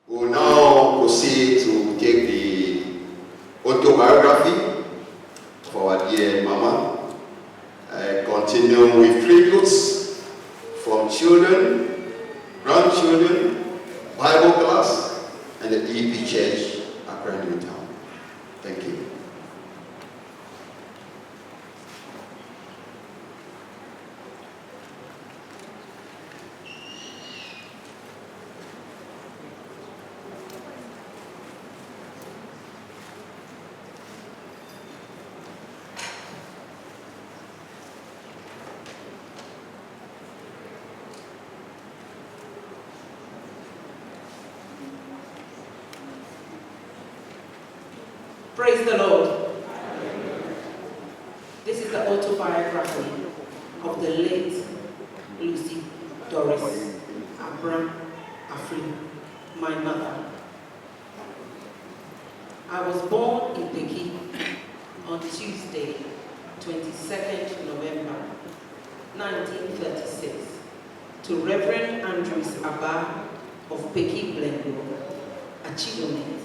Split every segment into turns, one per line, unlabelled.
We will now proceed to take the autobiography of our dear Mama. I continue with tributes from children, grandchildren, Bible class, and the EP Church, Accra, Newtown. Thank you.
Praise the Lord. This is the autobiography of the late Lucy Doris Abra Afflu, my mother. I was born in Peki on Tuesday, 22nd November 1936, to Reverend Andrews Abba of Peki Blengo, Achievement,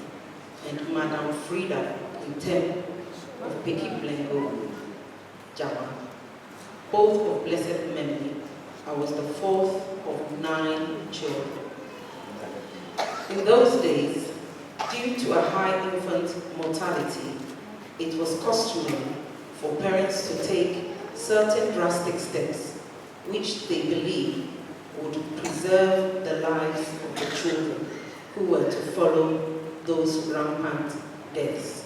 and Madam Frida Intem of Peki Blengo, Jama, both of blessed memory. I was the fourth of 9 children. In those days, due to a high infant mortality, it was customary for parents to take certain drastic steps which they believed would preserve the lives of the children who were to follow those rampant deaths.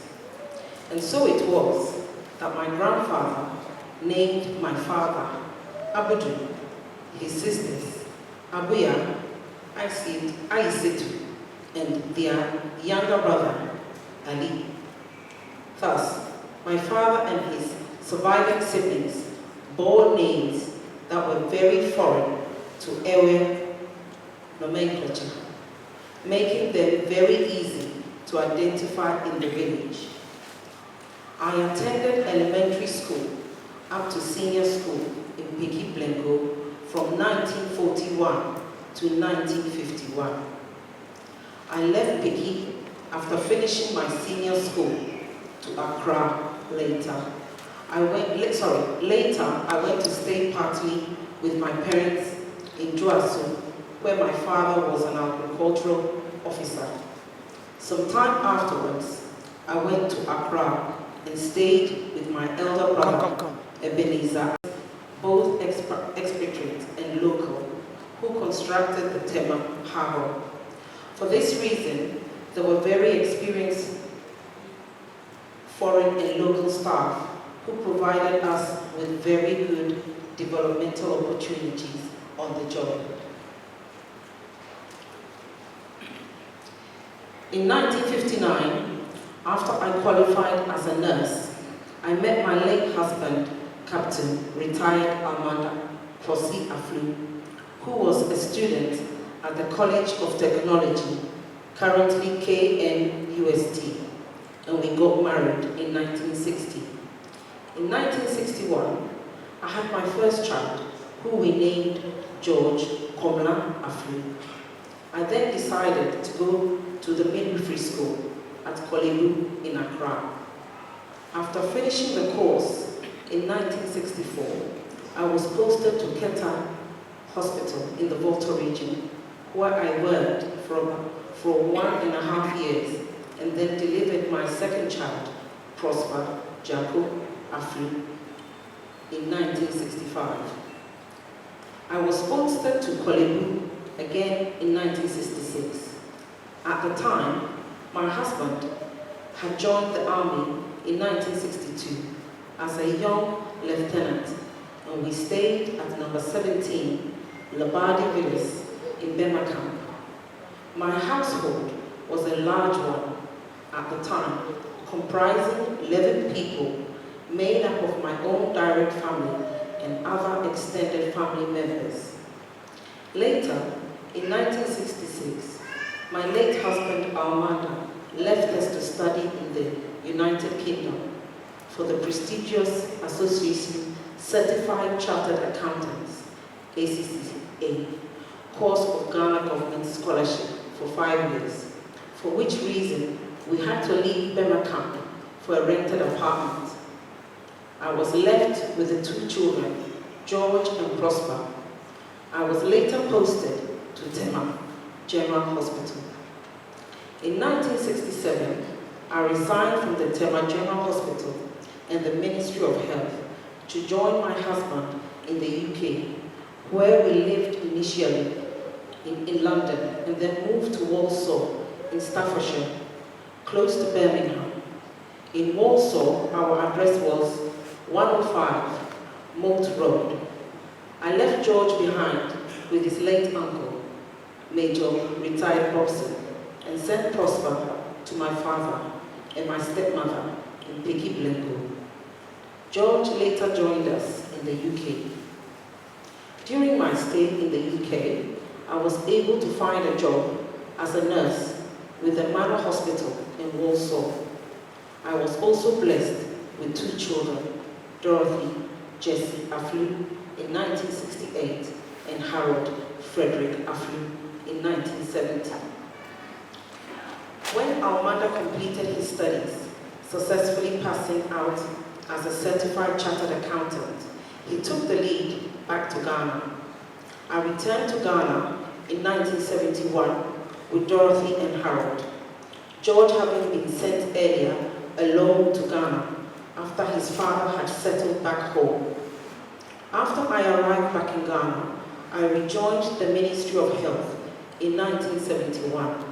And so it was that my grandfather named my father Abudu, his sisters Abuya, Aisitu, and their younger brother Ali. Thus, my father and his surviving siblings bore names that were very foreign to Ewe nomenclature, making them very easy to identify in the village. I attended elementary school up to senior school in Peki Blengo from 1941 to 1951. I left Peki after finishing my senior school to Accra later. Later I went to stay partly with my parents in Joasu, where my father was an agricultural officer. Some time afterwards, I went to Accra and stayed with my elder brother, Ebenezer, both expatriate and local, who constructed the Tema Harbor. For this reason, there were very experienced foreign and local staff who provided us with very good developmental opportunities on the job. In 1959, after I qualified as a nurse, I met my late husband, Captain retired Amanda Doris Afflu, who was a student at the College of Technology, currently KNUST, and we got married in 1960. In 1961, I had my first child, who we named George Komla Afflu. I then decided to go to the midwifery school at Kolebu in Accra. After finishing the course in 1964, I was posted to Keta Hospital in the Volta region, where I worked for 1.5 years and then delivered my second child, Prosper Jacob Afflu, in 1965. I was posted to Kolebu again in 1966. At the time, my husband had joined the army in 1962 as a young lieutenant, and we stayed at number 17, Labadi Villas in Bema Camp. My household was a large one at the time, comprising 11 people, made up of my own direct family and other extended family members. Later, in 1966, my late husband Armando left us to study in the United Kingdom for the prestigious Association Certified Chartered Accountants, ACCA, course of Ghana Government Scholarship for 5 years. for which reason we had to leave Bema Camp for a rented apartment. I was left with the 2 children, George and Prosper. I was later posted to Tema General Hospital. In 1967, I resigned from the Tema General Hospital and the Ministry of Health to join my husband in the UK, where we lived initially in London and then moved to Walsall in Staffordshire, close to Birmingham. In Walsall, our address was 105 Moult Road. I left George behind with his late uncle, Major retired Robson, and sent Prosper to my father and my stepmother in Piggy Blengo. George later joined us in the UK. During my stay in the UK, I was able to find a job as a nurse with the Manor Hospital in Walsall. I was also blessed with 2 children, Dorothy Jessie Afflu in 1968 and Harold Frederick Afflu in 1970. When Armando completed his studies, successfully passing out as a certified chartered accountant, he took the lead back to Ghana. I returned to Ghana in 1971 with Dorothy and Harold, George having been sent earlier alone to Ghana after his father had settled back home. After I arrived back in Ghana, I rejoined the Ministry of Health in 1971.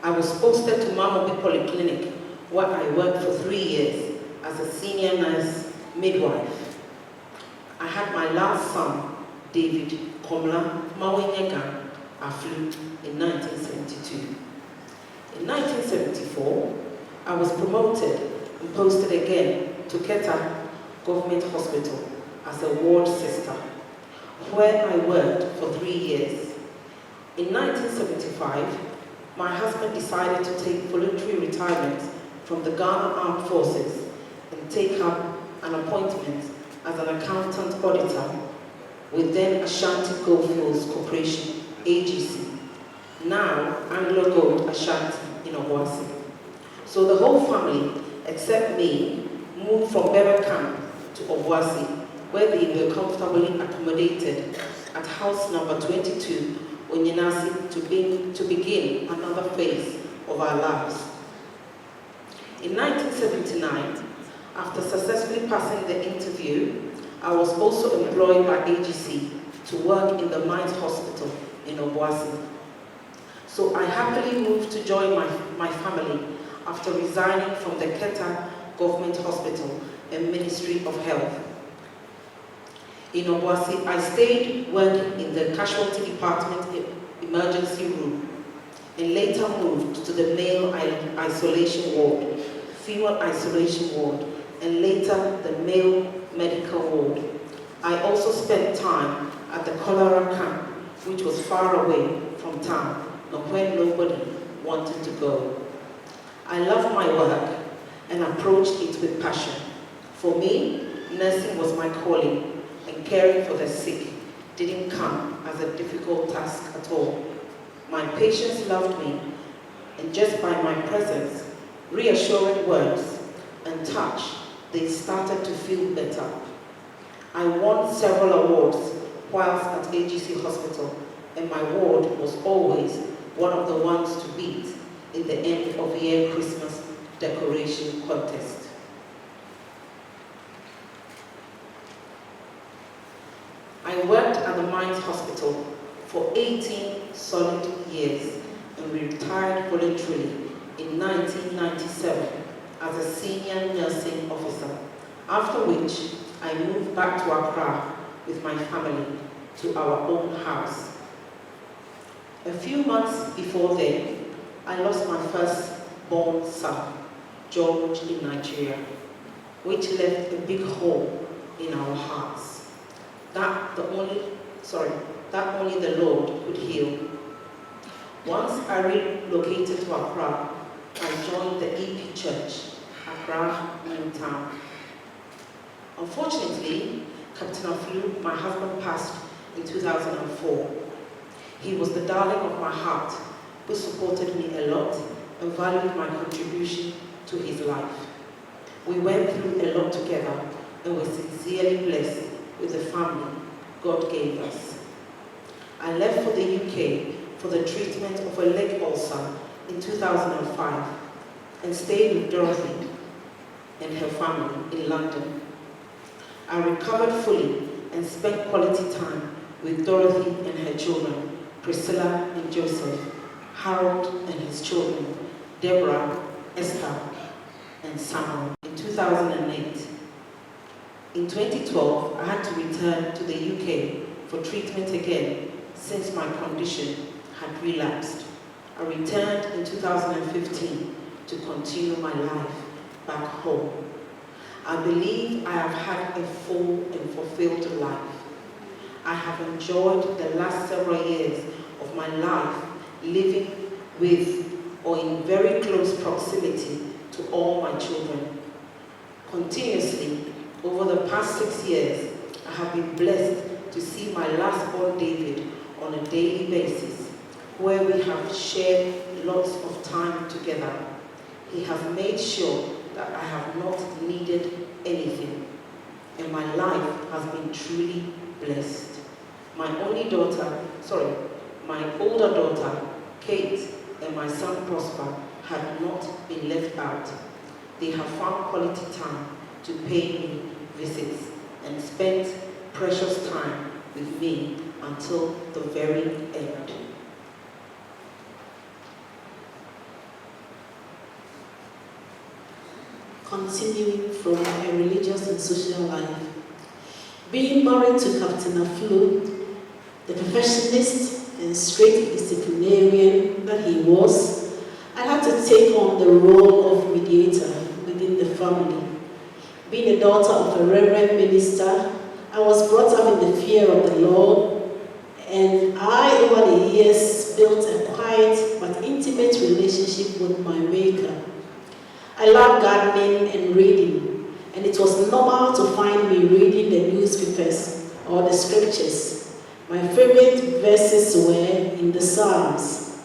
I was posted to Mamobi Polyclinic, where I worked for 3 years as a senior nurse midwife. I had my last son, David Komla Mawenyega Afflu, in 1972. In 1974, I was promoted and posted again to Keta Government Hospital as a ward sister, where I worked for 3 years. In 1975, my husband decided to take voluntary retirement from the Ghana Armed Forces and take up an appointment as an accountant auditor with then Ashanti Goldfields Corporation, AGC, now Anglo Gold Ashanti in Obuasi. So the whole family, except me, moved from Bema Camp to Obuasi, where they were comfortably accommodated at house number 22, Onyinasi, to begin another phase of our lives. In 1979, after successfully passing the interview, I was also employed by AGC to work in the Mines Hospital in Obuasi. So I happily moved to join my family after resigning from the Keta Government Hospital and Ministry of Health. In Obuasi, I stayed working in the casualty department emergency room and later moved to the male isolation ward, female isolation ward, and later the male medical ward. I also spent time at the cholera camp, which was far away from town and where nobody wanted to go. I loved my work and approached it with passion. For me, nursing was my calling, and caring for the sick didn't come as a difficult task at all. My patients loved me, and just by my presence, reassuring words, and touch, they started to feel better. I won several awards whilst at AGC Hospital, and my ward was always one of the ones to beat in the end of year Christmas decoration contest. I worked at the Mines Hospital for 18 solid years and retired voluntarily in 1997 as a senior nursing officer, after which I moved back to Accra with my family to our own house. A few months before then, I lost my first-born son, George, in Nigeria, which left a big hole in our hearts. That only the Lord could heal. Once I relocated to Accra, I joined the EP Church, Accra, Newtown. Unfortunately, Captain Afflu, my husband, passed in 2004. He was the darling of my heart, who supported me a lot and valued my contribution to his life. We went through a lot together and were sincerely blessed with the family God gave us. I left for the UK for the treatment of a leg ulcer in 2005 and stayed with Dorothy and her family in London. I recovered fully and spent quality time with Dorothy and her children, Priscilla and Joseph, Harold and his children, Deborah, Esther, and Samuel in 2008. In 2012, I had to return to the UK for treatment again since my condition had relapsed. I returned in 2015 to continue my life back home. I believe I have had a full and fulfilled life. I have enjoyed the last several years of my life living with or in very close proximity to all my children. Continuously, over the past 6 years, I have been blessed to see my last born David on a daily basis, where we have shared lots of time together. He has made sure that I have not needed anything, and my life has been truly blessed. My older daughter, Kate, and my son Prosper have not been left out. They have found quality time to pay me visits and spent precious time with me until the very end.
Continuing from a religious and social life. Being married to Captain Afflu, the perfectionist and strict disciplinarian that he was, I had to take on the role of mediator within the family. Being a daughter of a reverend minister, I was brought up in the fear of the Lord, and I, over the years, built a quiet but intimate relationship with my Maker. I love gardening and reading, and it was normal to find me reading the newspapers or the scriptures. My favorite verses were in the Psalms.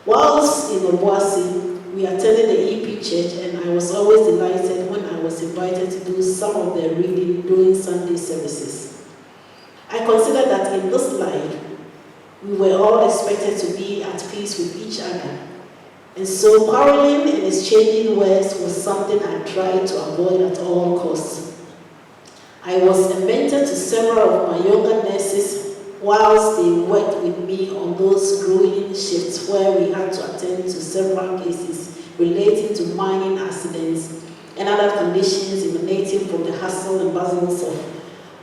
Whilst in Obuasi, we attended the EP church, and I was always delighted when I was invited to do some of the reading during Sunday services. I consider that in this life, we were all expected to be at peace with each other. And so quarreling and exchanging words was something I tried to avoid at all costs. I was a mentor to several of my younger nurses whilst they worked with me on those grueling shifts where we had to attend to several cases relating to mining accidents and other conditions emanating from the hustle and bustles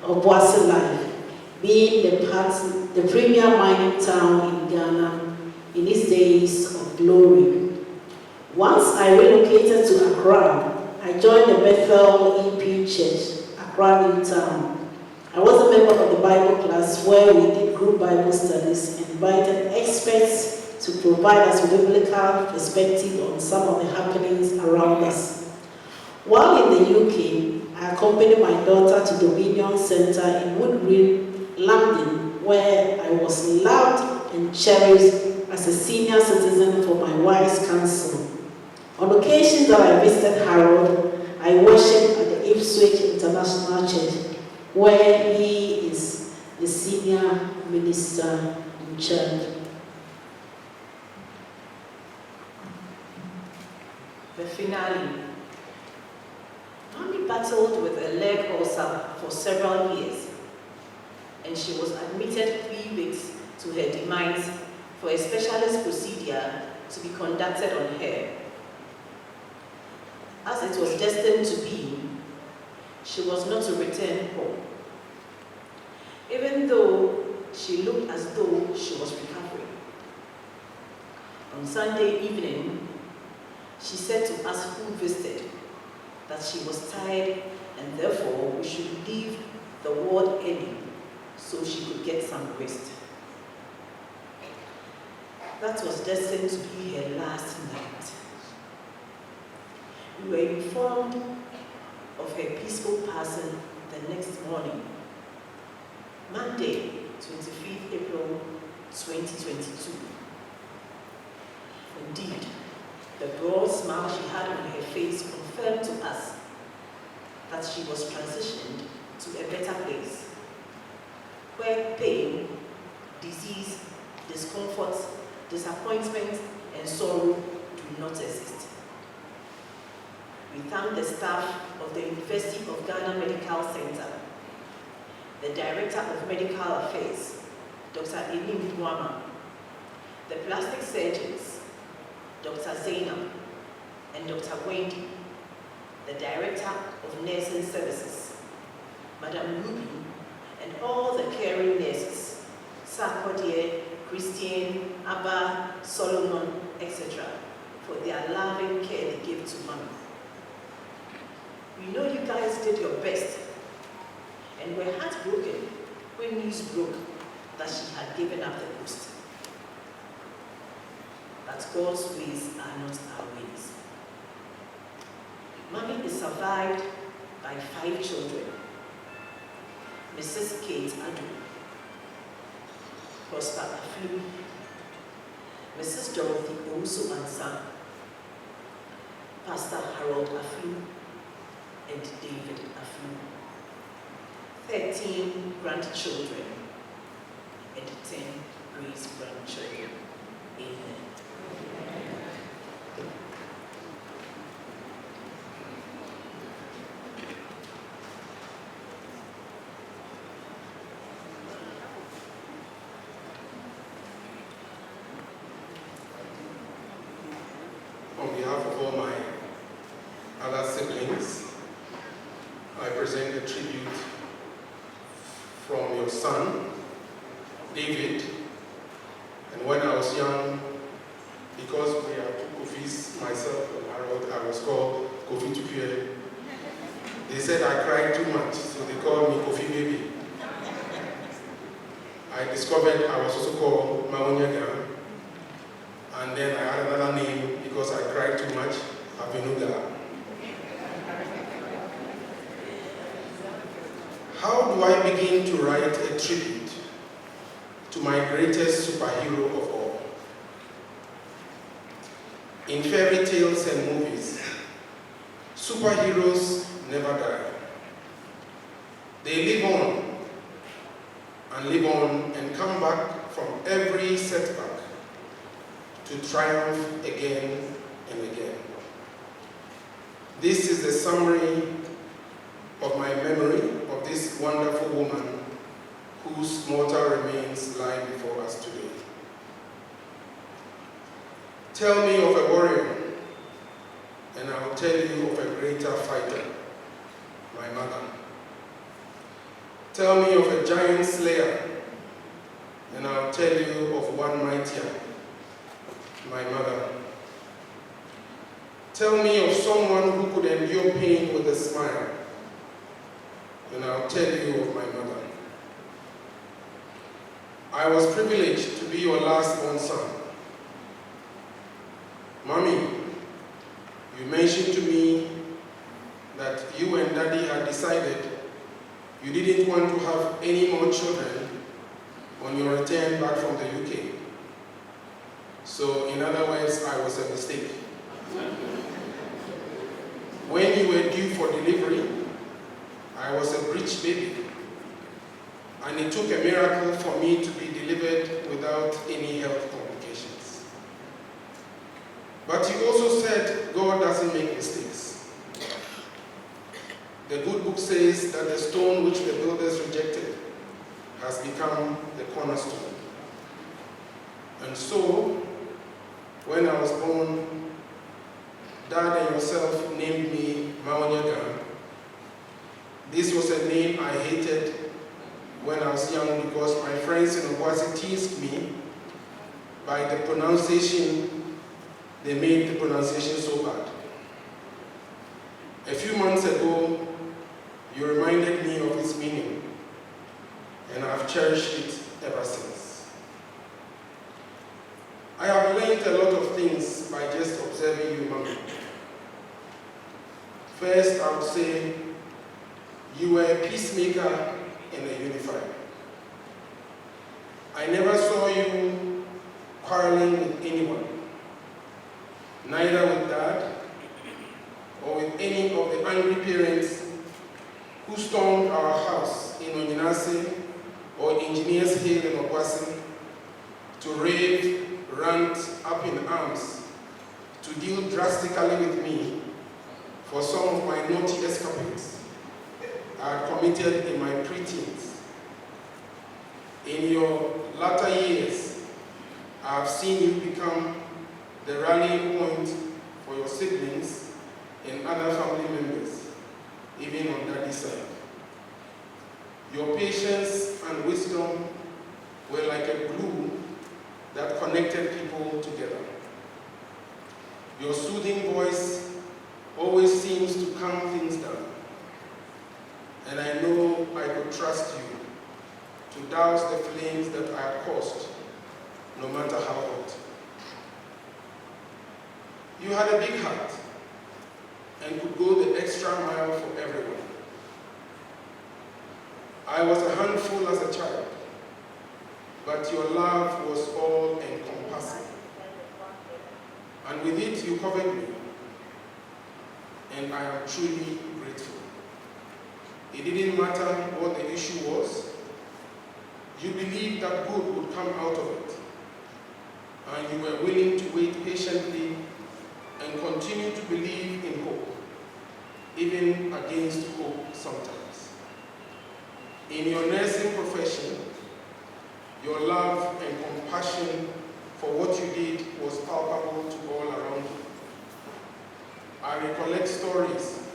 of Boise life, being the premier mining town in Ghana in its days of glory. Once I relocated to Accra, I joined the Bethel EP Church, Accra, Newtown. I was a member of the Bible class where we did group Bible studies and invited experts to provide us with a biblical perspective on some of the happenings around us. While in the UK, I accompanied my daughter to Dominion Centre in Wood Green, London, where I was loved and cherished as a senior citizen for my wife's counsel. On occasions that I visited Harold, I worshiped at the Ipswich International Church, where he is the senior minister in church.
The finale. Mommy battled with a leg ulcer for several years, and she was admitted 3 weeks to her demise for a specialist procedure to be conducted on her. As it was destined to be, she was not to return home, even though she looked as though she was recovering. On Sunday evening, she said to us who visited that she was tired and therefore we should leave the ward early so she could get some rest. That was destined to be her last night. We were informed of her peaceful passing the next morning, Monday, 25th April 2022. Indeed, the broad smile she had on her face confirmed to us that she was transitioned to a better place, where pain, disease, discomfort, disappointment, and sorrow do not exist. We thank the staff of the University of Ghana Medical Center, the Director of Medical Affairs, Dr. Elim Duama, the plastic surgeons, Dr. Zainab and Dr. Wendy, the Director of Nursing Services, Madam Ruby, and all the caring nurses, Sarkodie, Christian, Abba, Solomon, etc., for their loving care they give to Mommy. We know you guys did your best and were heartbroken when news broke that she had given up the post. But God's ways are not our ways. Mommy is survived by 5 children. Mrs. Kate Adu, Prosper Afflu, Mrs. Dorothy Owusu Ansah, Pastor Harold Afflu, and David Afflu. 13 grandchildren and 10 great-grandchildren. Amen.
On behalf of all my other siblings, I present a tribute from your son, David. And when I was young, because we are two Kofis, myself and Harold, I was called Kofi Tupie. They said I cried too much, so they called me Kofi Baby. I discovered I was also called Maonyaga, and then I had another name because I cried too much, Abenuga. How do I begin to write a tribute to my greatest superhero of all? In fairy tales and movies, superheroes never die. They live on and come back from every setback to triumph again and again. This is the summary of my memory of this wonderful woman whose mortal remains lie before us today. Tell me of a warrior, and I will tell you of a greater fighter, my mother. Tell me of a giant slayer, and I will tell you of one mightier, my mother. Tell me of someone who could endure pain with a smile, and I'll tell you of my mother. I was privileged to be your last-born son. Mommy, you mentioned to me that you and Daddy had decided you didn't want to have any more children on your return back from the UK. So, in other words, I was a mistake. When you were due for delivery, I was a breech baby, and it took a miracle for me to be delivered without any health complications. But you also said God doesn't make mistakes. The good book says that the stone which the builders rejected has become the cornerstone. And so, when I was born, Dad and yourself named me Maonyaga. This was a name I hated when I was young because my friends in Obuasi teased me by the pronunciation. They made the pronunciation so bad. A few months ago, you reminded me of its meaning, and I've cherished it ever since. I have learned a lot of things by just observing you, Mama. First, I would say you were a peacemaker and a unifier. I never saw you quarreling with anyone, neither with Dad or with any of the angry parents who stormed our house in Onyinase or Engineers Hill in Okwasi to rave, rant, up in arms, to deal drastically with me for some of my naughty escapades I had committed in my preteens. In your latter years, I have seen you become the rallying point for your siblings and other family members, even on Daddy's side. Your patience and wisdom were like a glue that connected people together. Your soothing voice always seems to calm things down, and I know I could trust you to douse the flames that I had caused, no matter how hot. You had a big heart and could go the extra mile for everyone. I was a handful as a child, but your love was all encompassing. And with it, you covered me, and I am truly grateful. It didn't matter what the issue was. You believed that good would come out of it, and you were willing to wait patiently and continue to believe in hope, even against hope sometimes. In your nursing profession, your love and compassion for what you did was palpable to all around you. I recollect stories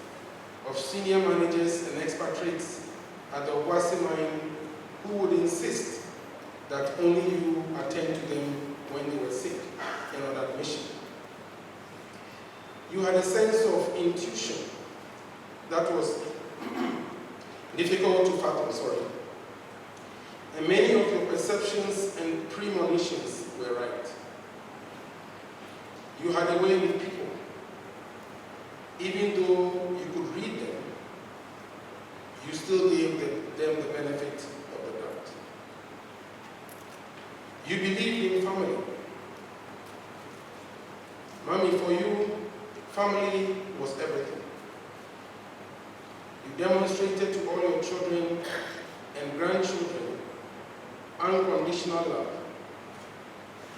of senior managers and expatriates at the Okwasi mine who would insist that only you attend to them when they were sick and on admission. You had a sense of intuition that was difficult to fathom, and many of your perceptions and premonitions were right. You had a way with people. Even though you could read them, you still gave them the benefit of the doubt. You believed in family. Mommy, for you, family was everything. You demonstrated to all your children and grandchildren unconditional love,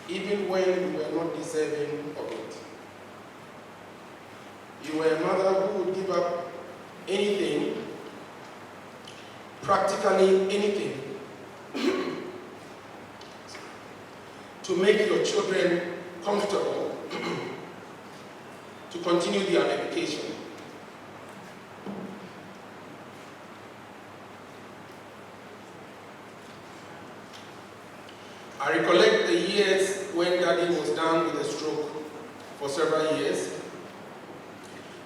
even when you were not deserving of it. You were a mother who would give up anything, practically anything, to make your children comfortable, to continue their education. I recollect the years when Daddy was down with a stroke for several years,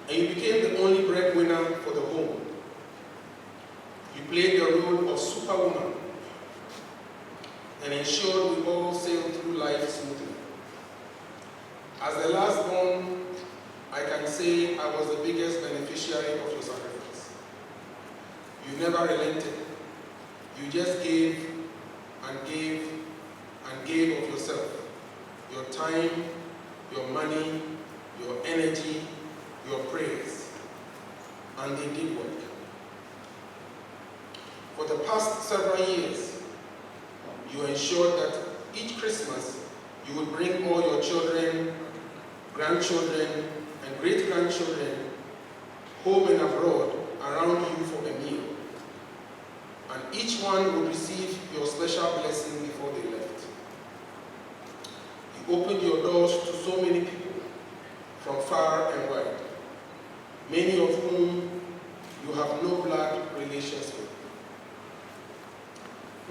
and you became the only breadwinner for the home. You played the role of superwoman and ensured we all sailed through life smoothly. As the last born, I can say I was the biggest beneficiary of your sacrifice. You never relented. You just gave and gave and gave of yourself, your time, your money, your energy, your prayers, and they did work. For the past several years, you ensured that each Christmas you would bring all your children, grandchildren, and great-grandchildren home and abroad around you for a meal. And each one would receive your special blessing before they left. You opened your doors to so many people from far and wide, many of whom you have no blood relations with.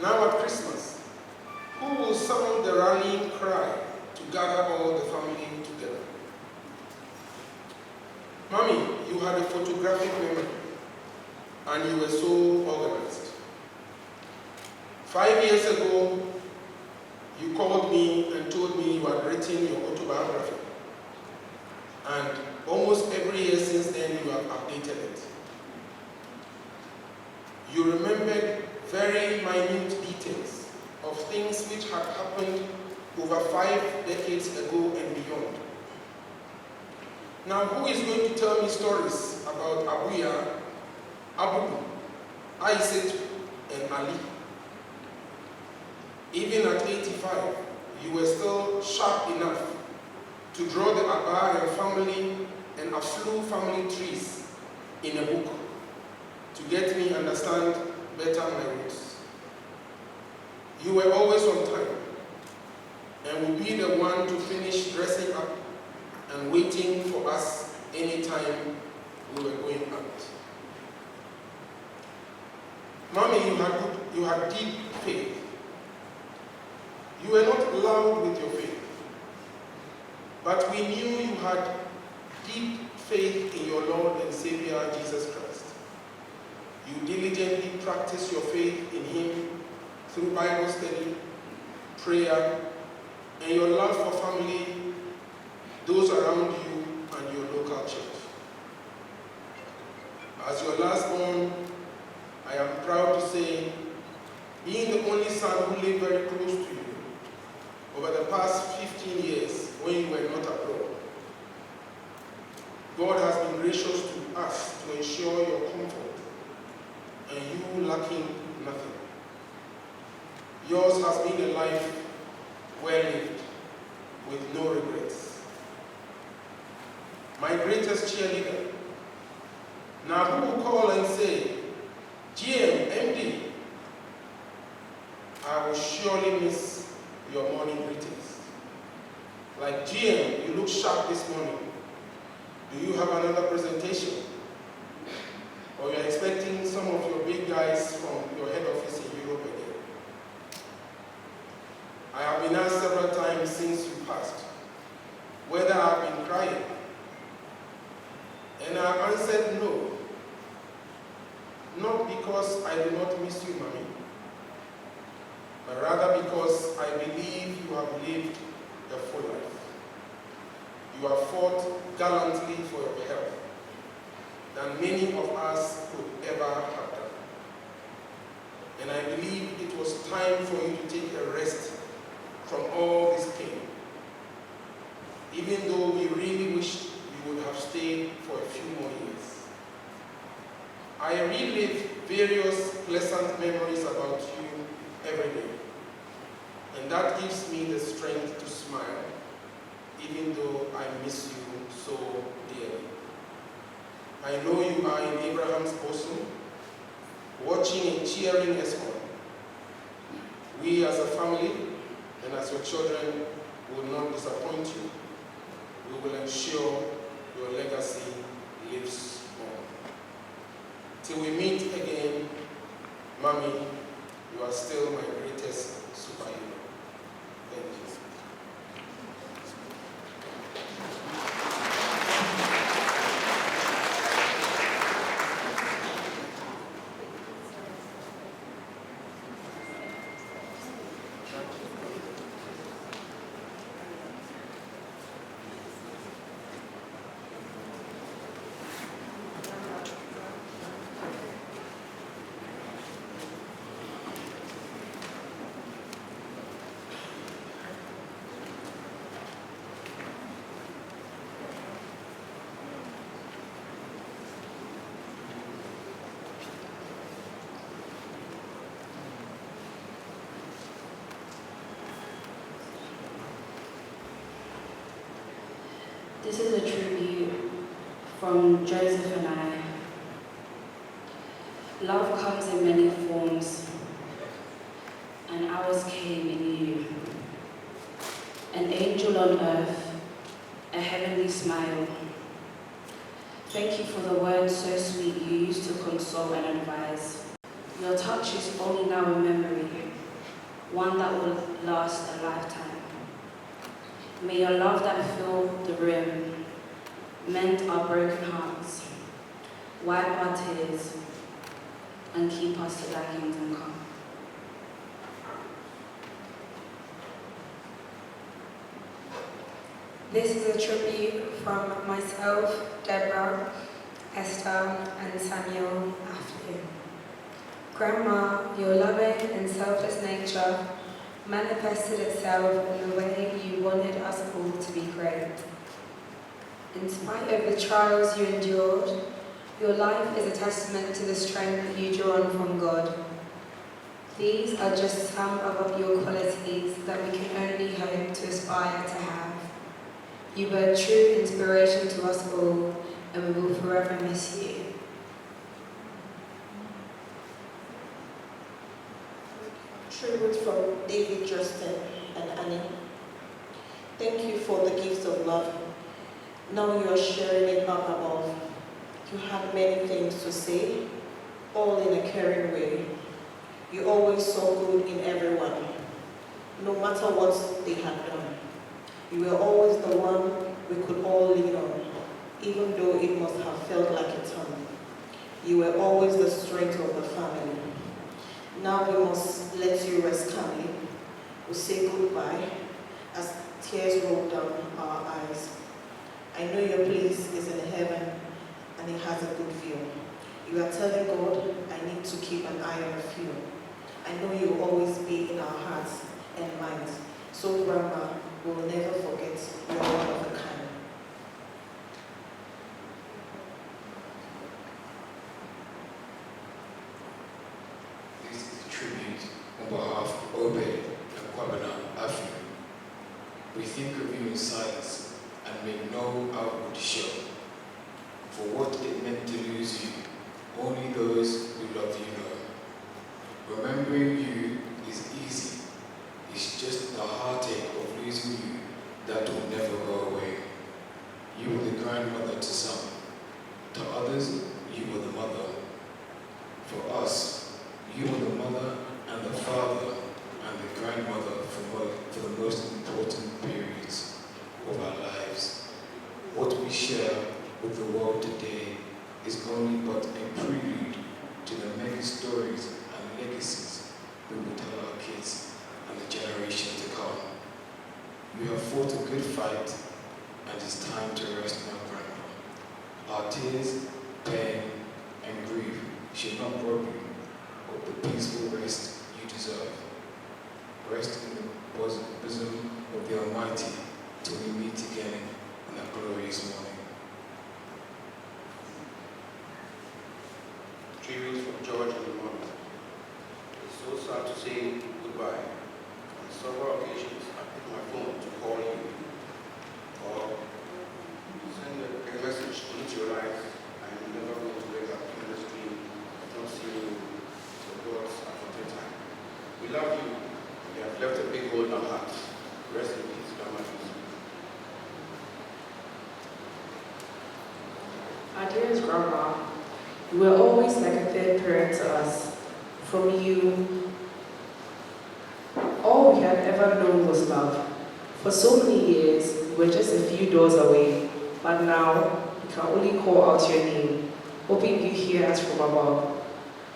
Now at Christmas, who will sound the rallying cry to gather all the family together? Mommy, you had a photographic memory, and you were so organized. 5 years ago, you called me and told me you had written your autobiography. And almost every year since then, you have updated it. You remembered very minute details of things which had happened over 5 decades ago and beyond. Now, who is going to tell me stories about Abuya, Abu, Isaac, and Ali? Even at 85, you were still sharp enough to draw the Abra family and Afflu family trees in a book to get me understand better my roots. You were always on time and would be the one to finish dressing up and waiting for us anytime we were going out. Mommy, you had deep faith. You were not loud with your faith, but we knew you had deep faith in your Lord and Savior, Jesus Christ. You diligently practice your faith in Him through Bible study, prayer, and your love for family, those around you, and your local church. As your last born, I am proud to say, being the only son who lived very close to you over the past 15 years when you were not abroad, God has been gracious to us to ensure your comfort and you lacking nothing. Yours has been a life well lived with no regrets. My greatest cheerleader. Now who will call and say, GM, MD, I will surely miss your morning greetings. Like, GM, you look sharp this morning. Do you have another presentation? Or you're expecting some of your big guys from your head office in Europe again? I have been asked several times since you passed whether I've been crying. And I've answered no. Not because I do not miss you, Mommy, but rather because I believe you have lived a full life. You have fought gallantly for your health than many of us could ever have done. And I believe it was time for you to take a rest from all this pain, even though we really wished you would have stayed for a few more years. I relive various pleasant memories about you every day, and that gives me the strength to smile, even though I miss you so dearly. I know you are in Abraham's bosom, watching and cheering us on. We as a family and as your children will not disappoint you. We will ensure your legacy lives on. Till we meet again, Mommy, you are still my greatest superhero. Thank you.
This is a tribute from Joseph and I. Love comes in many forms, and ours came in you. An angel on earth, a heavenly smile. Thank you for the words so sweet you used to console and advise. Your touch is only now a memory, one that will last a lifetime. May your love that filled the room mend our broken hearts, wipe our tears, and keep us to thy kingdom come.
This is a tribute from myself, Deborah, Esther, and Samuel Afflu. Grandma, your loving and selfless nature manifested itself in the way you wanted us all to be great. In spite of the trials you endured, your life is a testament to the strength that you draw on from God. These are just some of your qualities that we can only hope to aspire to have. You were a true inspiration to us all, and we will forever miss you.
Tribute from David, Justin, and Annie. Thank you for the gifts of love. Now you are sharing it up above. You have many things to say, all in a caring way. You always saw good in everyone, no matter what they had done. You were always the one we could all lean on, even though it must have felt like a ton. You were always the strength of the family. Now we must let you rest calmly. We say goodbye as tears roll down our eyes. I know your place is in heaven and it has a good view. You are telling God, I need to keep an eye on you. I know you will always be in our hearts and minds. So Grandma, we will never forget you are one of a kind.
Tribute on behalf of Obe and Kwabena Afflu. We think of you in silence and make no outward show. For what it meant to lose you, only those who love you know. Remembering you is easy. It's just the heartache of losing you that will never go away. You were the grandmother to some. To others, you were the mother. For us, you were the mother and the father and the grandmother for the most important periods of our lives. What we share with the world today is only but a prelude to the many stories and legacies we will tell our kids and the generation to come. You have fought a good fight, and it's time to rest, my grandma. Our tears, pain, and grief should not rob you of the peaceful rest you deserve. Rest in the bosom of the Almighty till we meet again on that glorious morning.
Tribute from George and Mama. It's so sad to say goodbye. On several occasions, I pick my phone to call you or send a message only to realize I am never going to wake up in the stream and not see you for God's appointed time. We love you. You have left a big hole in our hearts. Rest in peace, Grandma.
Our dearest Grandma, you were always like a third parent to us. From you, all we had ever known was love. For so many years, we were just a few doors away, but now we can only call out your name, hoping you hear us from above,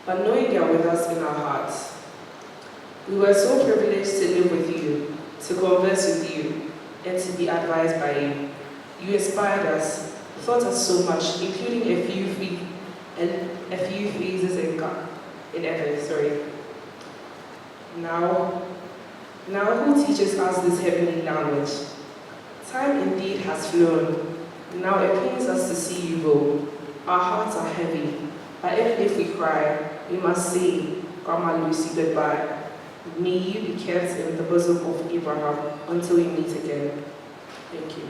but knowing you are with us in our hearts. We were so privileged to live with you, to converse with you, and to be advised by you. You inspired us, taught us so much, including a few phases in Evans. Now who teaches us this heavenly language? Time indeed has flown. Now it pains us to see you go. Our hearts are heavy, but even if we cry, we must say, Grandma Lucy, goodbye. May you be kept in the bosom of Abraham until we meet again. Thank you.